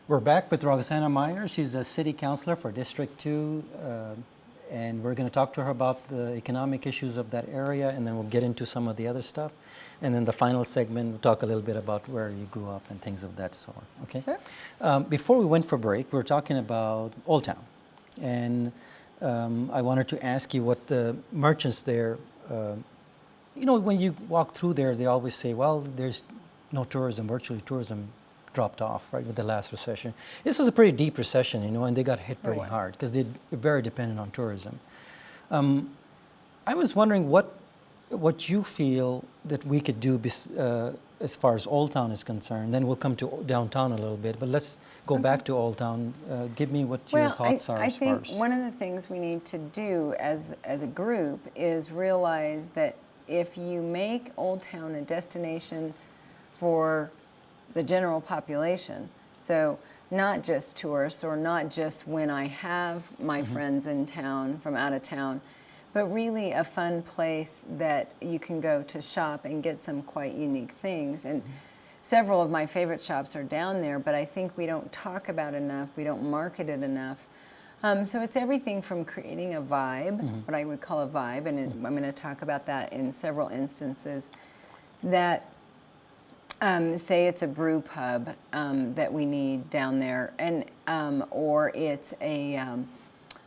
We're back with Roxanna Meyers. She's a city councilor for District 2, and we're going to talk to her about the economic issues of that area, and then we'll get into some of the other stuff. And then the final segment, we'll talk a little bit about where you grew up and things of that sort. Okay? Sure. Before we went for break, we were talking about Old Town. And I wanted to ask you what the merchants there, you know, when you walk through there, they always say, well, there's no tourism, virtually tourism dropped off, right, with the last recession. This was a pretty deep recession, you know, and they got hit pretty hard because they're very dependent on tourism. I was wondering what you feel that we could do as far as Old Town is concerned. Then we'll come to downtown a little bit, but let's go back to Old Town. Give me what your thoughts are I as far as. think one of the things we need to do as a group is realize that if you make Old Town a destination for the general population, so not just tourists or not just when I have my friends in town from out of town, but really a fun place that you can go to shop and get some quite unique things. And several of my favorite shops are down there, but I think we don't talk about it enough, we don't market it enough. So it's everything from creating a vibe, what I would call a vibe, and I'm going to talk about that in several instances, that say it's a brew pub that we need down there, and or it's a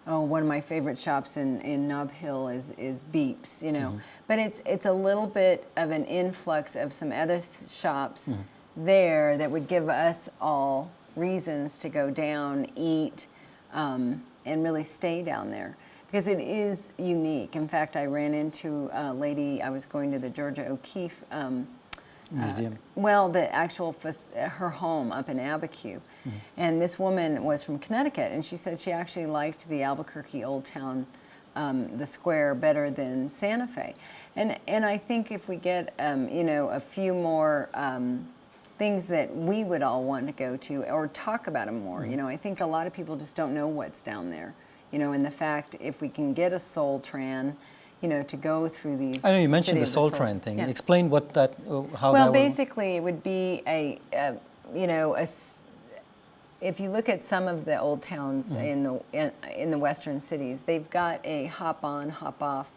one of my favorite shops in Nob Hill is Beeps, you know. But it's a little bit of an influx of some other shops there that would give us all reasons to go down, eat, and really stay down there. Because it is unique. In fact, I ran into a lady, I was going to the Georgia O'Keeffe museum. Well, the actual, her home up in Abiquiu. And this woman was from Connecticut, and she said she actually liked the Albuquerque Old Town, the square, better than Santa Fe. And I think if we get, you know, a few more things that we would all want to go to or talk about them more, you know, I think a lot of people just don't know what's down there. You know, and the fact if we can get a Soul Tran, you know, to go through these. I know you mentioned the Soul Tran thing. Yeah. Explain what that, how well, that basically, it would be you know, if you look at some of the old towns in the western cities, they've got a hop-on, hop-off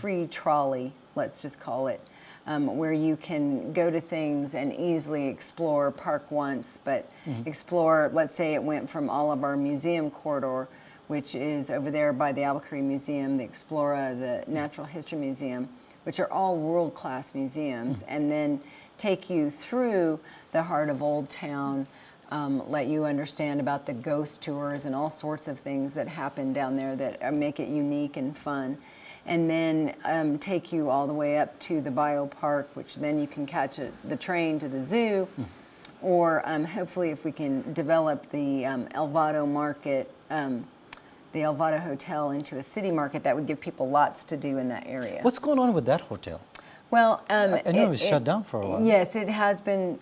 free trolley, let's just call it, where you can go to things and easily explore, park once, but explore. Let's say it went from all of our museum corridor, which is over there by the Albuquerque Museum, the Explora, the Natural History Museum, which are all world-class museums, and then take you through the heart of Old Town, let you understand about the ghost tours and all sorts of things that happen down there that make it unique and fun, and then take you all the way up to the biopark, which then you can catch the train to the zoo, or hopefully if we can develop the El Vado market, the El Vado Hotel into a city market, that would give people lots to do in that area. What's going on with that hotel? Well, I know it was shut down for a while. Yes, it has been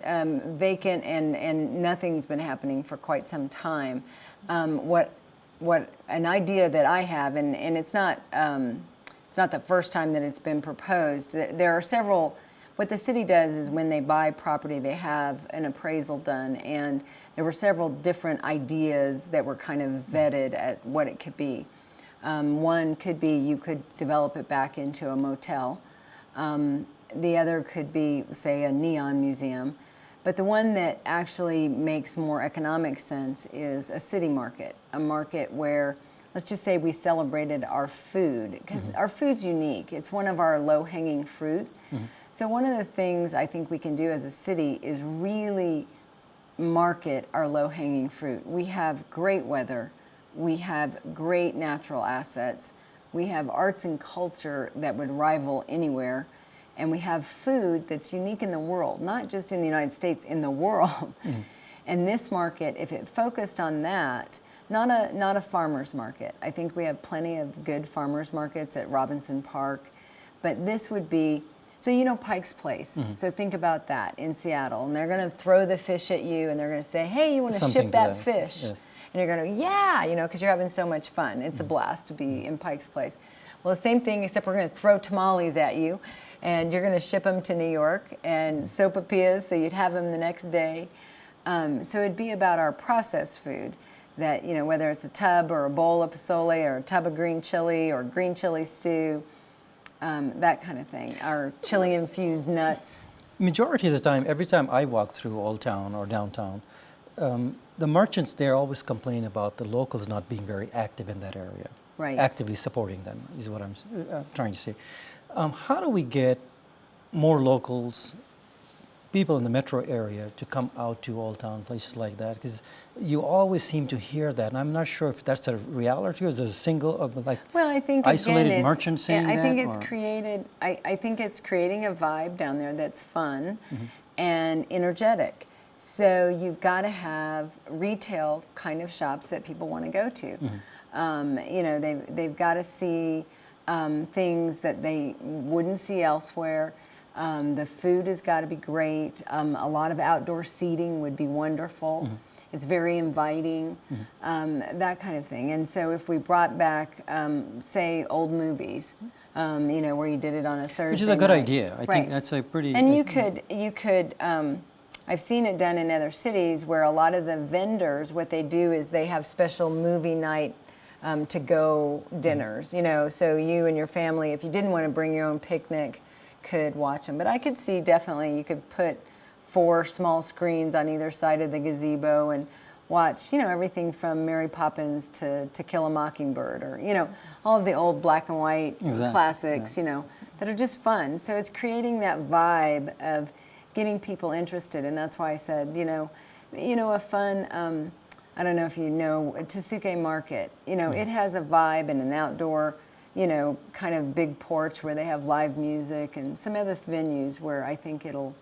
vacant, and nothing's been happening for quite some time. What an idea that I have, and it's not the first time that it's been proposed. There are several. What the city does is when they buy property, they have an appraisal done, and there were several different ideas that were kind of vetted at what it could be. One could be you could develop it back into a motel. The other could be, say, a neon museum. But the one that actually makes more economic sense is a city market, a market where, let's just say we celebrated our food, because our food's unique. It's one of our low-hanging fruit. So one of the things I think we can do as a city is really market our low-hanging fruit. We have great weather. We have great natural assets. We have arts and culture that would rival anywhere. And we have food that's unique in the world, not just in the United States, in the world. And this market, if it focused on that, not a farmer's market. I think we have plenty of good farmer's markets at Robinson Park. But this would be, so you know Pike's Place. So think about that in Seattle. And they're going to throw the fish at you, and they're going to say, hey, you want to ship that fish? Yes. And you're going to, yeah, you know, because you're having so much fun. It's a blast to be in Pike's Place. Well, the same thing, except we're going to throw tamales at you, and you're going to ship them to New York, and sopapillas, so you'd have them the next day. So it'd be about our processed food, that, you know, whether it's a tub or a bowl of pozole or a tub of green chili or green chili stew, that kind of thing. Our chili infused nuts. Majority of the time, every time I walk through Old Town or downtown, the merchants there always complain about the locals not being very active in that area. Right. Actively supporting them is what I'm trying to say. How do we get more locals, people in the metro area, to come out to Old Town, places like that? Because you always seem to hear that, and I'm not sure if that's a reality or is it a single, like, Well, I think isolated again, merchants saying I think that, it's or? created. I think it's creating a vibe down there that's fun and energetic. So you've got to have retail kind of shops that people want to go to. You know, they've got to see things that they wouldn't see elsewhere. The food has got to be great. A lot of outdoor seating would be wonderful. It's very inviting, that kind of thing. And so if we brought back, say, old movies, you know, where you did it on a Thursday Which is a good night. idea. I think that's a pretty... And you could, I've seen it done in other cities where a lot of the vendors, what they do is they have special movie night to-go dinners, you know, so you and your family, if you didn't want to bring your own picnic, could watch them. But I could see definitely you could put 4 small screens on either side of the gazebo and watch, you know, everything from Mary Poppins to Kill a Mockingbird, or, you know, all of the old black and white classics, you know, that are just fun. So it's creating that vibe of getting people interested, and that's why I said, you know, a fun, I don't know if you know, Tsuke Market, you know, it has a vibe and an outdoor, you know, kind of big porch where they have live music and some other venues where I think it'll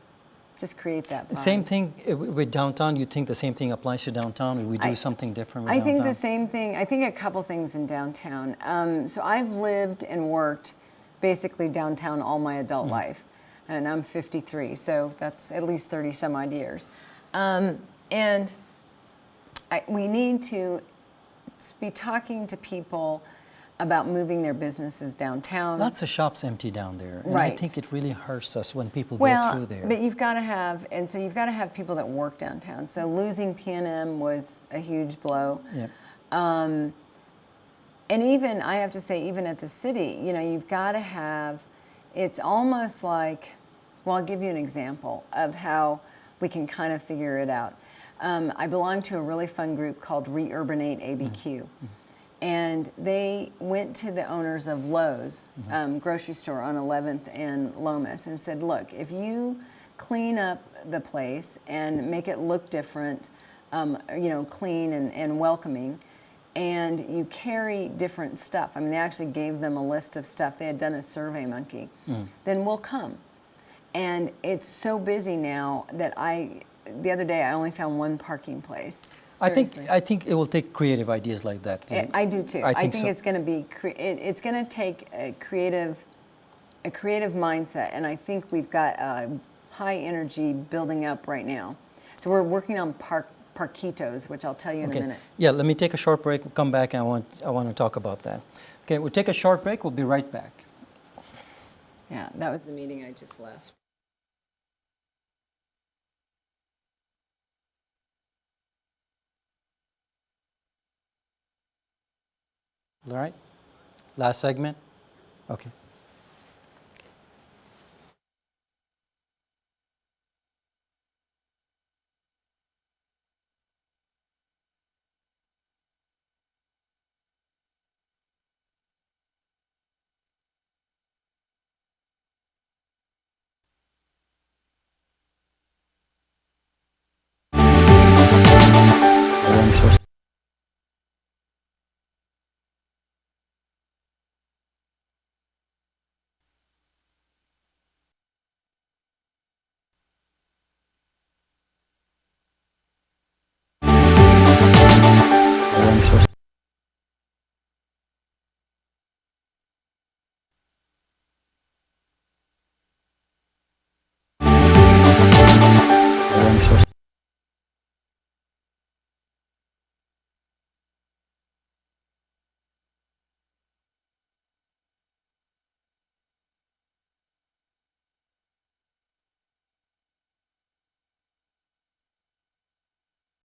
just create that vibe. Same thing with downtown. You think the same thing applies to downtown, or we do something different with downtown? I think the same thing. I think a couple things in downtown. So I've lived and worked basically downtown all my adult life, and I'm 53, so that's at least 30 some odd years. And we need to be talking to people about moving their businesses downtown. Lots of shops empty down there, and I think it really hurts us when people go through there. But you've got to have, and so you've got to have people that work downtown. So losing P&M was a huge blow. Yep. And even, I have to say, even at the city, you know, you've got to have, it's almost like, well, I'll give you an example of how we can kind of figure it out. I belong to a really fun group called Reurbanate ABQ. And they went to the owners of Lowe's grocery store on 11th and Lomas and said, look, if you clean up the place and make it look different, you know, clean and welcoming, and you carry different stuff, I mean, they actually gave them a list of stuff. They had done a Survey Monkey. Then we'll come. And it's so busy now that the other day I only found 1 parking place. Seriously. I think it will take creative ideas like that. I do too. I think so. it's going to be it's going to take a creative mindset, and I think we've got high energy building up right now. So we're working on parquitos, which I'll tell you in a minute. Yeah, let me take a short break. We'll come back, and I want to talk about that. Okay, we'll take a short break. We'll be right back. Yeah, that was the meeting I just left. All right, last segment. Okay.